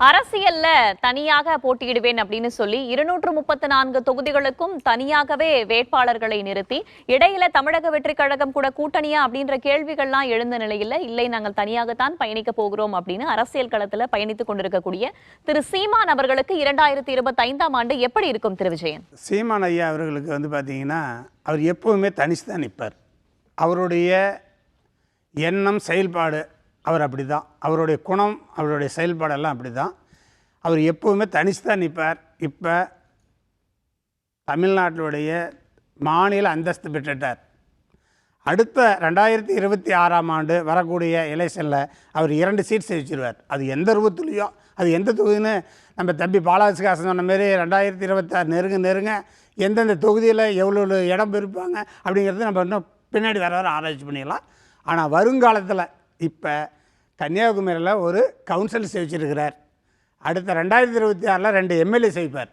அரசியல்ல தனியாக போட்டியிடுவேன் அப்படின்னு சொல்லி 234 தொகுதிகளுக்கும் தனியாகவே வேட்பாளர்களை நிறுத்தி இடையில தமிழக வெற்றிக் கழகம் கூட கூட்டணியா அப்படின்ற கேள்விகள்லாம் எழுந்த நிலையில இல்லை நாங்கள் தனியாகத்தான் பயணிக்க போகிறோம் அப்படின்னு அரசியல் களத்துல பயணித்துக் கொண்டிருக்கக்கூடிய திரு சீமான் அவர்களுக்கு 2025ஆம் ஆண்டு எப்படி இருக்கும் திரு விஜயன்? சீமான் ஐயா அவர்களுக்கு பாத்தீங்கன்னா அவர் எப்பவுமே தனிச்சுதான் நிற்பார். அவருடைய எண்ணம் செயல்பாடு அவர் அப்படி தான், அவருடைய குணம் அவருடைய செயல்பாடெல்லாம் அப்படி தான். அவர் எப்போவுமே தனிச்சு தான் நிற்பார். இப்போ தமிழ்நாட்டினுடைய மாநில அந்தஸ்து பெற்றுட்டார். அடுத்த 2026ஆம் ஆண்டு வரக்கூடிய எலெக்ஷனில் அவர் 2 சீட் ஜெயிச்சிருவார். அது எந்த ரூபத்துலேயோ, அது எந்த தொகுதின்னு நம்ம தம்பி பாலாஜிகாசன் சொன்ன மாரி 2026 நெருங்க எந்தெந்த தொகுதியில் எவ்வளோ இடம் பெருப்பாங்க அப்படிங்கிறது நம்ம இன்னும் பின்னாடி வர ஆராய்ச்சி பண்ணிடலாம். ஆனால் வருங்காலத்தில் இப்போ கன்னியாகுமரியில் ஒரு கவுன்சில் வச்சுருக்கிறார். அடுத்த 2026 2 எம்எல்ஏ செய்வார்.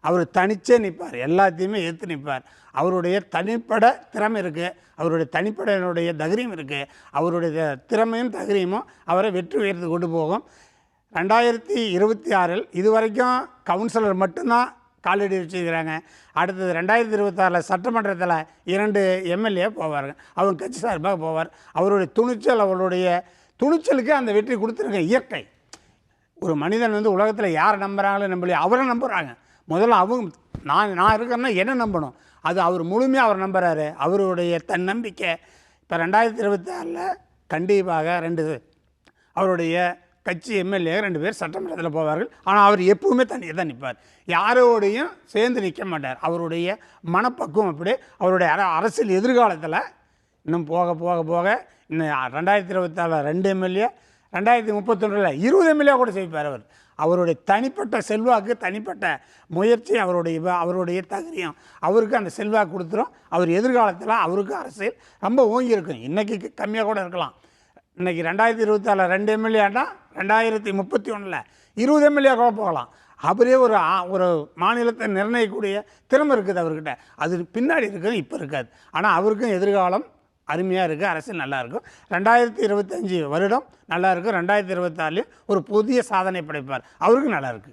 அவர் தனிச்சே நிற்பார், எல்லாத்தையுமே எதிர்த்து நிற்பார். அவருடைய தனிப்பட திறமை இருக்குது, அவருடைய தனிப்படையினுடைய தைரியம் இருக்குது. அவருடைய திறமையும் தைரியமும் அவரை வெற்றி உயர்த்து கொண்டு போகும். 2026 இதுவரைக்கும் கவுன்சிலர் மட்டும்தான் காலடி வச்சுக்கிறாங்க. அடுத்தது 2026 சட்டமன்றத்தில் 2 எம்எல்ஏ போவாருங்க. அவங்க கட்சி சார்பாக போவார். அவருடைய துணிச்சல், அவருடைய துணிச்சலுக்கு அந்த வெற்றி கொடுத்துருங்க. இயற்கை ஒரு மனிதன் உலகத்தில் யாரை நம்புகிறாங்களோ நம்பலையோ அவரை நம்புகிறாங்க. முதல்ல அவங்க நான் இருக்கிறேன்னா என்ன நம்பணும், அது அவர் முழுமையாக அவர் நம்புகிறாரு. அவருடைய தன்னம்பிக்கை இப்போ 2026 கண்டிப்பாக 2 அவருடைய கட்சி எம்எல்ஏ 2 பேர் சட்டமன்றத்தில் போவார்கள். ஆனால் அவர் எப்பவுமே தனியாக தான் நிற்பார், யாரோடையும் சேர்ந்து நிற்க மாட்டார். அவருடைய மனப்பக்குவம் அப்படி. அவருடைய அரசியல் எதிர்காலத்தில் இன்னும் போக போக போக இன்னும் 2024 2 எம்எல்ஏ, 2031 20 எம்எல்ஏ கூட செய்வார். அவருடைய தனிப்பட்ட செல்வாக்கு, தனிப்பட்ட முயற்சி, அவருடைய தகுதியும் அவருக்கு அந்த செல்வாக்கு கொடுத்துரும். அவர் எதிர்காலத்தில் அவருக்கு அரசியல் ரொம்ப ஓங்கி இருக்கும். இன்றைக்கி கம்மியாக கூட இருக்கலாம். இன்றைக்கி 2024 2 எம்எல்ஏன்னா 2031 20 எம்எல்ஏ கூட போகலாம். அவரே ஒரு மாநிலத்தை நிர்ணயிக்கக்கூடிய திறமை இருக்குது அவர்கிட்ட. அது பின்னாடி இருக்குது, இப்போ இருக்காது. ஆனால் அவருக்கும் எதிர்காலம் அருமையாக இருக்குது, அரசியல் நல்லாயிருக்கும். 2025 வருடம் நல்லாயிருக்கும். 2026 ஒரு புதிய சாதனை படைப்பார், அவருக்கும் நல்லாயிருக்கு.